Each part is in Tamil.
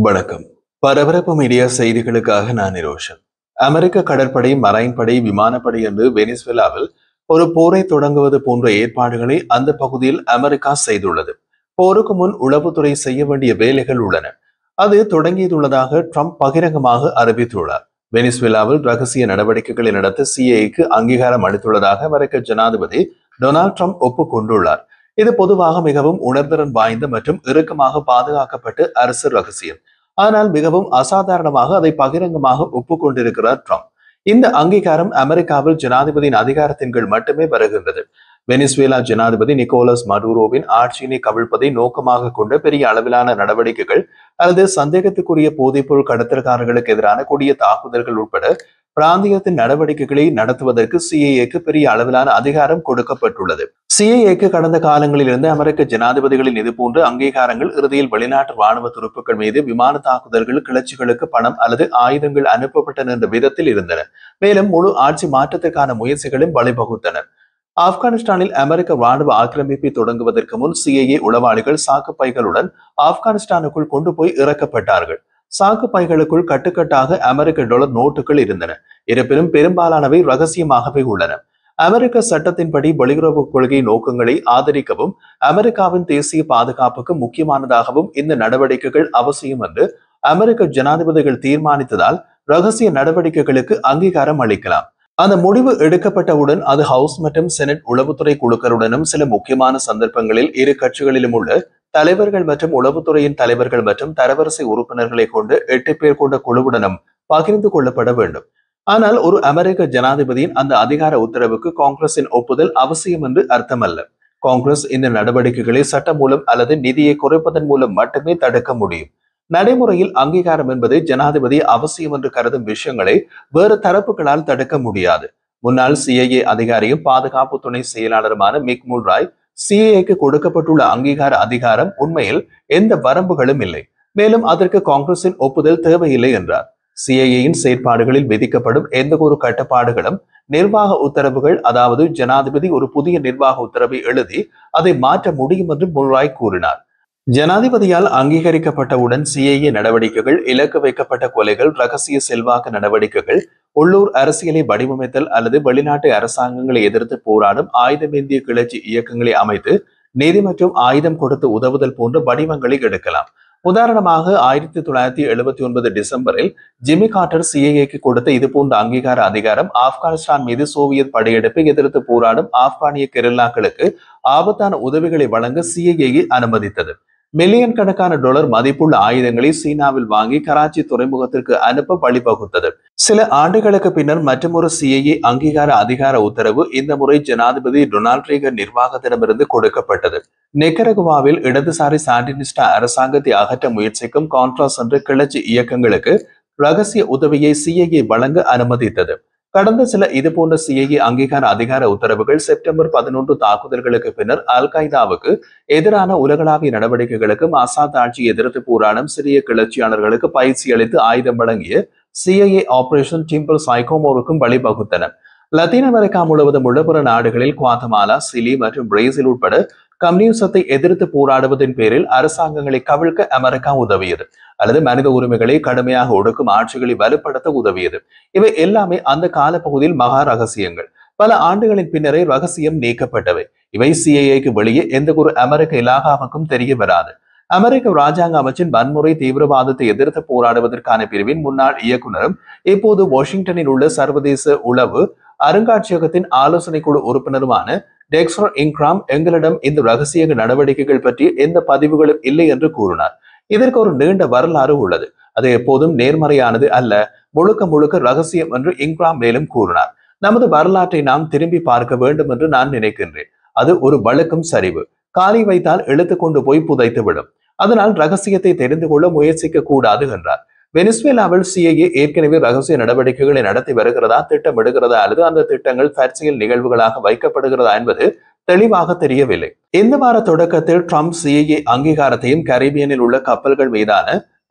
வணக்கம். பரபரப்பு மீடியா செய்திகளுக்காக நான் நிரோஷன். அமெரிக்க கடற்படை, மரைன் படை, விமானப்படை என்று வெனிசுவேலாவில் ஒரு போரை தொடங்குவது போன்ற ஏற்பாடுகளை அந்த பகுதியில் அமெரிக்கா செய்துள்ளது. போருக்கு முன் உளவுத்துறை செய்ய வேண்டிய வேலைகள் உள்ளன. அது தொடங்கியுள்ளதாக ட்ரம்ப் பகிரங்கமாக அறிவித்துள்ளார். வெனிசுவேலாவில் ரகசிய நடவடிக்கைகளை நடத்த சிஐஏக்கு அங்கீகாரம் அளித்துள்ளதாக அமெரிக்க ஜனாதிபதி டொனால்ட் ட்ரம்ப் ஒப்புக்கொண்டுள்ளார். இது பொதுவாக மிகவும் உணர்திறன் வாய்ந்த மற்றும் இறுக்கமாக பாதுகாக்கப்பட்ட அரசு ரகசியம். ஆனால் மிகவும் அசாதாரணமாக அதை பகிரங்கமாக ஒப்புக்கொண்டிருக்கிறார் ட்ரம்ப். இந்த அங்கீகாரம் அமெரிக்காவில் ஜனாதிபதியின் அதிகாரத்தின் கீழ் மட்டுமே வருகின்றது. வெனிசுவேலா ஜனாதிபதி நிக்கோலஸ் மடுரோவின் ஆட்சியினை கவிழ்ப்பதை நோக்கமாக கொண்ட பெரிய அளவிலான நடவடிக்கைகள் அல்லது சந்தேகத்துக்குரிய போதைப்பொருள் கடத்தல்காரர்களுக்கு எதிரான கொடிய தாக்குதல்கள் உட்பட பிராந்தியத்தின் நடவடிக்கைகளை நடத்துவதற்கு சிஐஏக்கு பெரிய அளவிலான அதிகாரம் கொடுக்கப்பட்டுள்ளது. சிஐஏக்கு கடந்த காலங்களில் இருந்து அமெரிக்க ஜனாதிபதிகளின் இதுபோன்ற அங்கீகாரங்கள் இறுதியில் வெளிநாட்டு ராணுவ துருப்புக்கள் மீது விமான தாக்குதல்கள், கிளர்ச்சிகளுக்கு பணம் அல்லது ஆயுதங்கள் அனுப்பப்பட்டன என்ற விதத்தில் இருந்தன. மேலும் முழு ஆட்சி மாற்றத்திற்கான முயற்சிகளும் வழிவகுத்தன. ஆப்கானிஸ்தானில் அமெரிக்க ராணுவ ஆக்கிரமிப்பை தொடங்குவதற்கு முன் சிஐஏ உளவாளிகள் சாக்கு பைகளுடன் ஆப்கானிஸ்தானுக்குள் கொண்டு போய் இறக்கப்பட்டார்கள். சாக்கு பைகளுக்குள் கட்டுக்கட்டாக அமெரிக்க டாலர் நோட்டுகள் இருந்தன. இருப்பினும் பெரும்பாலானவை ரகசியமாகவே உள்ளன. அமெரிக்க சட்டத்தின்படி வெளியுறவு கொள்கை நோக்கங்களை ஆதரிக்கவும் அமெரிக்காவின் தேசிய பாதுகாப்புக்கு முக்கியமானதாகவும் இந்த நடவடிக்கைகள் அவசியம் என்று அமெரிக்க ஜனாதிபதிகள் தீர்மானித்ததால் ரகசிய நடவடிக்கைகளுக்கு அங்கீகாரம் அளிக்கலாம். அந்த முடிவு எடுக்கப்பட்டவுடன் அது ஹவுஸ் மற்றும் செனட் உளவுத்துறை குழுக்களுடனும் சில முக்கியமான சந்தர்ப்பங்களில் இரு கட்சிகளிலும் உள்ள தலைவர்கள் மற்றும் உளவுத்துறையின் தலைவர்கள் மற்றும் தரவரிசை உறுப்பினர்களை கொண்டு 8 பேர் கொண்ட குழுவுடனும் பகிர்ந்து கொள்ளப்பட வேண்டும். ஆனால் ஒரு அமெரிக்க ஜனாதிபதியின் அந்த அதிகார உத்தரவுக்கு காங்கிரசின் ஒப்புதல் அவசியம் என்று அர்த்தமல்ல. காங்கிரஸ் இந்த நடவடிக்கைகளை சட்டம் மூலம் அல்லது நிதியை குறைப்பதன் மூலம் மட்டுமே தடுக்க முடியும். நடைமுறையில் அங்கீகாரம் என்பது ஜனாதிபதி அவசியம் என்று கருதும் விஷயங்களை வேறு தரப்புகளால் தடுக்க முடியாது. முன்னாள் சிஐஏ அதிகாரியும் பாதுகாப்பு துணை செயலாளருமான மிக் முல்ராய் சிஐஏக்கு கொடுக்கப்பட்டுள்ள அங்கீகார அதிகாரம் உண்மையில் எந்த வரம்புகளும் இல்லை, மேலும் அதற்கு காங்கிரசின் ஒப்புதல் தேவையில்லை என்றார். சிஐஏயின் செயற்பாடுகளில் விதிக்கப்படும் எந்த ஒரு கட்டுப்பாடுகளும் நிர்வாக உத்தரவுகள், அதாவது ஜனாதிபதி ஒரு புதிய நிர்வாக உத்தரவை எழுதி அதை மாற்ற முடியும் என்று முல்ராய் கூறினார். ஜனாதிபதியால் அங்கீகரிக்கப்பட்டவுடன் சிஐஏ நடவடிக்கைகள், இலக்கு வைக்கப்பட்ட கொலைகள், ரகசிய செல்வாக்கு நடவடிக்கைகள், உள்ளூர் அரசியலை வடிவமைத்தல் அல்லது வெளிநாட்டு அரசாங்கங்களை எதிர்த்து போராடும் ஆயுதமேந்திய கிளர்ச்சி இயக்கங்களை அமைத்து நிதி மற்றும் ஆயுதம் கொடுத்து உதவுதல் போன்ற வடிவங்களை எடுக்கலாம். உதாரணமாக 1979 டிசம்பரில் ஜிம்மி கார்ட்டர் சிஐஏக்கு கொடுத்த இதுபோன்ற அங்கீகார அதிகாரம் ஆப்கானிஸ்தான் மீது சோவியத் படையெடுப்பை எதிர்த்து போராடும் ஆப்கானிய கெரில்லாக்களுக்கு ஆபத்தான உதவிகளை வழங்க சிஐஏ அனுமதித்தது. மில்லியன் கணக்கான டாலர் மதிப்புள்ள ஆயுதங்களை சீனாவில் வாங்கி கராச்சி துறைமுகத்திற்கு அனுப்ப வழிவகுத்தது. சில ஆண்டுகளுக்கு பின்னர் மற்றொரு சிஐஏ அங்கீகார அதிகார உத்தரவு இந்த முறை ஜனாதிபதி டொனால்ட் ரீகன் நிர்வாகத்திடமிருந்து கொடுக்கப்பட்டது. நிக்கரகுவாவில் இடதுசாரி சாண்டினிஸ்டா அரசாங்கத்தை அகற்ற முயற்சிக்கும் கான்ட்ராஸ் என்ற கிளர்ச்சி இயக்கங்களுக்கு ரகசிய உதவியை சிஐஏ வழங்க அனுமதித்தது. கடந்த சில இதுபோன்ற சிஐஏ அங்கீகார அதிகார உத்தரவுகள் செப்டம்பர் 11 தாக்குதல்களுக்கு பின்னர் அல் qaedaவுக்கு எதிரான உலகளாவிய நடவடிக்கைகளுக்கும் அசாத் ஆட்சியை எதிர்த்து போராடும் சிறிய கிளர்ச்சியாளர்களுக்கு பயிற்சி அளித்து ஆயுதம் வழங்கிய சிஐஏ ஆபரேஷன் டிம்பிள் சைக்கோமோருக்கும் வழிவகுத்தன. லத்தீன் அமெரிக்கா முழுவதும் உள்ள பிற நாடுகளில் குவாத்தமாலா, சிலி மற்றும் பிரேசில் உட்பட கம்யூனிசத்தை எதிர்த்து போராடுவதன் பேரில் அரசாங்கங்களை கவிழ்க்க அமெரிக்கா உதவியது அல்லது மனித உரிமைகளை கடுமையாக ஒடுக்கும் ஆட்சிகளை வலுப்படுத்த உதவியது. இவை எல்லாமே அந்த காலப்பகுதியில் மகா ரகசியங்கள். பல ஆண்டுகளின் பின்னரே ரகசியம் நீக்கப்பட்டவை. இவை சிஐஏக்கு வெளியே எந்த ஒரு அமெரிக்க இலாகாவுக்கும் தெரிய வராது. அமெரிக்க ராஜாங்க அமைச்சின் வன்முறை தீவிரவாதத்தை எதிர்த்து போராடுவதற்கான பிரிவின் முன்னாள் இயக்குநரும் இப்போது வாஷிங்டனில் உள்ள சர்வதேச உளவு அருங்காட்சியகத்தின் ஆலோசனை குழு உறுப்பினருமான டெக்ஸ்டர் இன்கிராம் எங்களிடம் இந்த ரகசிய நடவடிக்கைகள் பற்றி எந்த பதிவுகளும் இல்லை என்று கூறினார். இதற்கு ஒரு நீண்ட வரலாறு உள்ளது. அது எப்போதும் நேர்மறையானது அல்ல, முழுக்க முழுக்க ரகசியம் என்று இன்கிராம் மேலும் கூறினார். நமது வரலாற்றை நாம் திரும்பி பார்க்க வேண்டும் என்று நான் நினைக்கின்றேன். அது ஒரு வழுக்கும் சரிவு. காலி வைத்தால் இழுத்து கொண்டு போய் புதைத்துவிடும். அதனால் ரகசியத்தை தெரிந்து கொள்ள முயற்சிக்க கூடாது என்றார். வெனிசுவேலாவில் சிஐஏ ஏற்கனவே ரகசிய நடவடிக்கைகளை நடத்தி வருகிறதா, திட்டமிடுகிறதா அல்லது அந்த திட்டங்கள் தற்செயல் நிகழ்வுகளாக வைக்கப்படுகிறதா என்பது தெளிவாக தெரியவில்லை. இந்த வார தொடக்கத்தில் ட்ரம்ப் சிஐஏ அங்கீகாரத்தையும் கரீபியனில் உள்ள கப்பல்கள் மீதான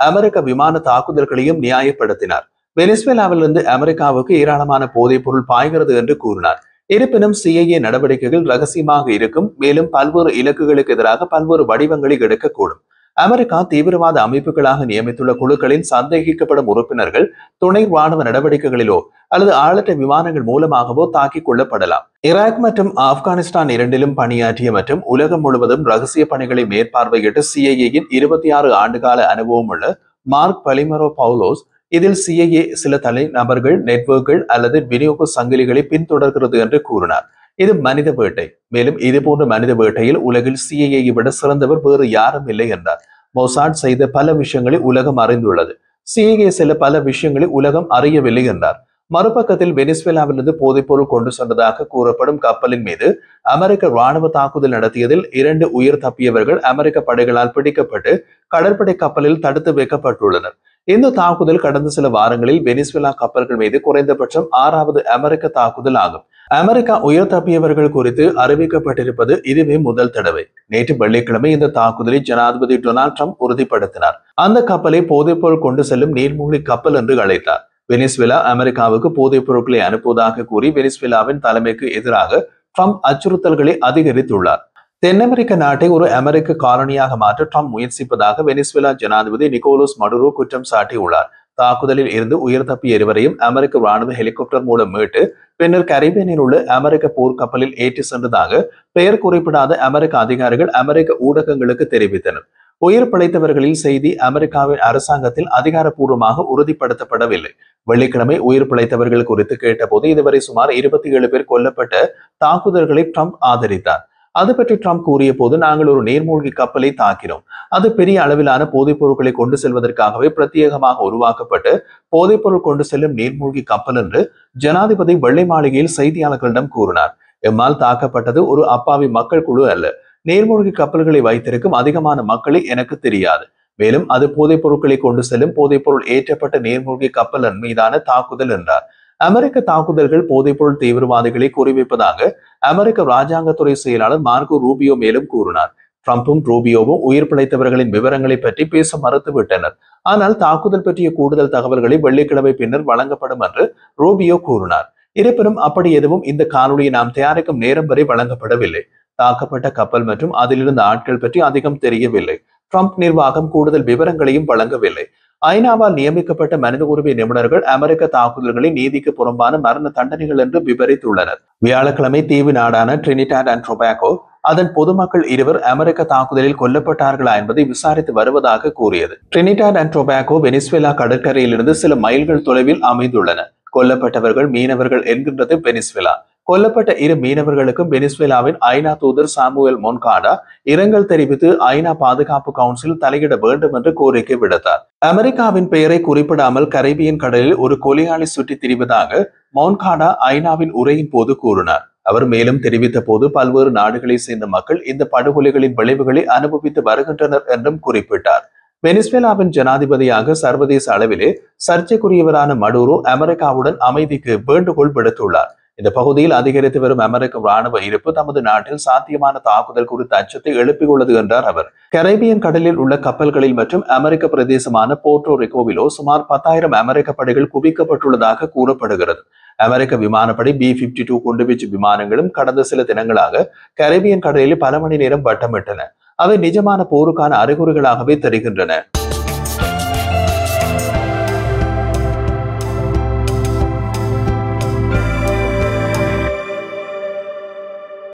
அமெரிக்க விமான தாக்குதல்களையும் நியாயப்படுத்தினார். வெனிசுவேலாவிலிருந்து அமெரிக்காவுக்கு ஏராளமான போதைப் பொருள் பாய்கிறது என்று கூறினார். இருப்பினும் சிஐஏ நடவடிக்கைகள் ரகசியமாக இருக்கும், மேலும் பல்வேறு இலக்குகளுக்கு எதிராக பல்வேறு வடிவங்களை எடுக்கக்கூடும். அமெரிக்கா தீவிரவாத அமைப்புகளாக நியமித்துள்ள குழுக்களின் சந்தேகிக்கப்படும் உறுப்பினர்கள் துணை ராணுவ நடவடிக்கைகளிலோ அல்லது ஆளற்ற விமானங்கள் மூலமாகவோ தாக்கிக் கொள்ளப்படலாம். ஈராக் மற்றும் ஆப்கானிஸ்தான் இரண்டிலும் பணியாற்றிய மற்றும் உலகம் முழுவதும் ரகசிய பணிகளை மேற்பார்வையிட்ட சிஐஏயின் 26 ஆண்டுகால அனுபவம் உள்ள மார்க் பலிமரோ பவுலோஸ் இதில் சிஐஏ சில தனிநபர்கள், நெட்வொர்க்குகள் அல்லது விநியோக சங்கிலிகளை பின்தொடர்கிறது என்று கூறினார். இது மனித வேட்டை. மேலும் இதுபோன்ற மனித வேட்டையில் உலகில் சிஐஏயை விட சிறந்தவர் வேறு யாரும் இல்லை என்றார். மொசாட் செய்த பல விஷயங்களை உலகம் அறிந்துள்ளது. சிஐஏ சில பல விஷயங்களை உலகம் அறியவில்லை என்றார். மறுபக்கத்தில் வெனிசுவேலாவிலிருந்து போதைப்பொருள் கொண்டு சென்றதாக கூறப்படும் கப்பலின் மீது அமெரிக்க ராணுவ தாக்குதல் நடத்தியதில் 2 உயிர் தப்பியவர்கள் அமெரிக்க படைகளால் பிடிக்கப்பட்டு கடற்படை கப்பலில் தடுத்து வைக்கப்பட்டுள்ளனர். இந்த தாக்குதல் கடந்த சில வாரங்களில் வெனிசுவேலா கப்பல்கள் மீது குறைந்தபட்சம் 6வது அமெரிக்க தாக்குதல் ஆகும். அமெரிக்கா உயிர் தப்பியவர்கள் குறித்து அறிவிக்கப்பட்டிருப்பது இதுவே முதல் தடவை. நேற்று வெள்ளிக்கிழமை இந்த தாக்குதலை ஜனாதிபதி டொனால்ட் ட்ரம்ப் உறுதிப்படுத்தினார். அந்த கப்பலை போதைப்பொருள் கொண்டு செல்லும் நீர்மூழ்கி கப்பல் என்று அழைத்தார். வெனிசுவேலா அமெரிக்காவுக்கு போதைப் பொருட்களை அனுப்புவதாக கூறி வெனிசுவேலாவின் தலைமைக்கு எதிராக ட்ரம்ப் அச்சுறுத்தல்களை அதிகரித்துள்ளார். தென் அமெரிக்க நாட்டை ஒரு அமெரிக்க காலனியாக மாற்ற ட்ரம்ப் முயற்சிப்பதாக வெனிசுவேலா ஜனாதிபதி நிக்கோலஸ் மடுரோ குற்றம் சாட்டியுள்ளார். தாக்குதலில் இருந்து உயிர் தப்பிய இருவரையும் அமெரிக்க ராணுவ ஹெலிகாப்டர் மூலம் மீட்டு பின்னர் கரிபியனில் உள்ள அமெரிக்க போர்க்கப்பலில் ஏற்றி சென்றதாக பெயர் குறிப்பிடாத அமெரிக்க அதிகாரிகள் அமெரிக்க ஊடகங்களுக்கு தெரிவித்தனர். உயிர் பிழைத்தவர்களில் செய்தி அமெரிக்காவின் அரசாங்கத்தில் அதிகாரப்பூர்வமாக உறுதிப்படுத்தப்படவில்லை. வெள்ளிக்கிழமை உயிர் பிழைத்தவர்கள் குறித்து கேட்டபோது இதுவரை சுமார் 27 பேர் கொல்லப்பட்ட தாக்குதல்களை ட்ரம்ப் ஆதரித்தார். அது பற்றி ட்ரம்ப் கூறிய போது, நாங்கள் ஒரு நீர்மூழ்கி கப்பலை தாக்கினோம். அது பெரிய அளவிலான போதைப் பொருட்களை கொண்டு செல்வதற்காகவே பிரத்யேகமாக உருவாக்கப்பட்டு போதைப்பொருள் கொண்டு செல்லும் நீர்மூழ்கி கப்பல் என்று ஜனாதிபதி வெள்ளை மாளிகையில் செய்தியாளர்களிடம் கூறினார். எம்மால் தாக்கப்பட்டது ஒரு அப்பாவி மக்கள் குழு அல்ல. நீர்மூழ்கி கப்பல்களை வைத்திருக்கும் அதிகமான மக்களை எனக்கு தெரியாது. மேலும் அது போதைப் பொருட்களை கொண்டு செல்லும் போதைப்பொருள் ஏற்றப்பட்ட நீர்மூழ்கி கப்பல் மீதான தாக்குதல் என்றார். அமெரிக்க தாக்குதல்கள் போதைப்பொருள் தீவிரவாதிகளை குறிவைப்பதாக அமெரிக்க ராஜாங்கத்துறை செயலாளர் மார்கோ ரூபியோ மேலும் கூறினார். ட்ரம்பும் ரூபியோவும் உயிர் பிழைத்தவர்களின் விவரங்களை பற்றி பேச மறுத்துவிட்டனர். ஆனால் தாக்குதல் பற்றிய கூடுதல் தகவல்களை வெள்ளிக்கிழமை பின்னர் வழங்கப்படும் என்று ரூபியோ கூறினார். இருப்பினும் அப்படி எதுவும் இந்த காணொலியை நாம் தயாரிக்கும் நேரம் வரை வழங்கப்படவில்லை. தாக்கப்பட்ட கப்பல் மற்றும் அதிலிருந்த ஆட்கள் பற்றி அதிகம் தெரியவில்லை. ட்ரம்ப் நிர்வாகம் கூடுதல் விவரங்களையும் வழங்கவில்லை. ஐநாவால் நியமிக்கப்பட்ட மனித உரிமை நிபுணர்கள் அமெரிக்க தாக்குதல்களை நீதிக்கு புறம்பான மரண தண்டனைகள் என்று விவரித்துள்ளனர். வியாழக்கிழமை தீவு நாடான டிரினிடாட் அண்ட் டொபாகோ அதன் பொதுமக்கள் இருவர் அமெரிக்க தாக்குதலில் கொல்லப்பட்டார்களா என்பதை விசாரித்து வருவதாக கூறியது. டிரினிடாட் அண்ட் டொபாகோ வெனிசுவேலா கடற்கரையிலிருந்து சில மைல்கள் தொலைவில் அமைந்துள்ளன. கொல்லப்பட்டவர்கள் மீனவர்கள் என்கின்றது வெனிசுவேலா. கொல்லப்பட்ட 2 மீனவர்களுக்கும் வெனிசுவேலாவின் ஐநா தூதர் சாமுவேல் மொன்காடா இரங்கல் தெரிவித்து ஐநா பாதுகாப்பு கவுன்சில் தலையிட வேண்டும் என்று கோரிக்கை விடுத்தார். அமெரிக்காவின் பெயரை குறிப்பிடாமல் கரீபியன் கடலில் ஒரு கொலையாளி சுற்றித் திரிவதாக மொன்காடா ஐநாவின் உரையின் போது கூறினார். அவர் மேலும் தெரிவித்த போது, பல்வேறு நாடுகளை சேர்ந்த மக்கள் இந்த படுகொலைகளின் விளைவுகளை அனுபவித்து வருகின்றனர் என்றும் குறிப்பிட்டார். வெனிசுவேலாவின் ஜனாதிபதியாக சர்வதேச அளவிலே சர்ச்சைக்குரியவரான மடுரோ அமெரிக்காவுடன் அமைதிக்கு வேண்டுகோள் விடுத்துள்ளார். இந்த பகுதியில் அதிகரித்து வரும் அமெரிக்க ராணுவ இருப்பு தமது நாட்டில் சாத்தியமான தாக்குதல் குறித்த அச்சத்தை எழுப்பியுள்ளது என்றார் அவர். கரீபியன் கடலில் உள்ள கப்பல்களில் மற்றும் அமெரிக்க பிரதேசமான போர்ட்டோ ரிகோவிலோ சுமார் 10,000 அமெரிக்க படைகள் குவிக்கப்பட்டுள்ளதாக கூறப்படுகிறது. அமெரிக்க விமானப்படை B-52 குண்டுவீச்சு விமானங்களும் கடந்த சில தினங்களாக கரீபியன் கடலில் பல மணி நேரம் வட்டமிட்டன. அவை நிஜமான போருக்கான அறிகுறிகளாகவே தெரிகின்றன.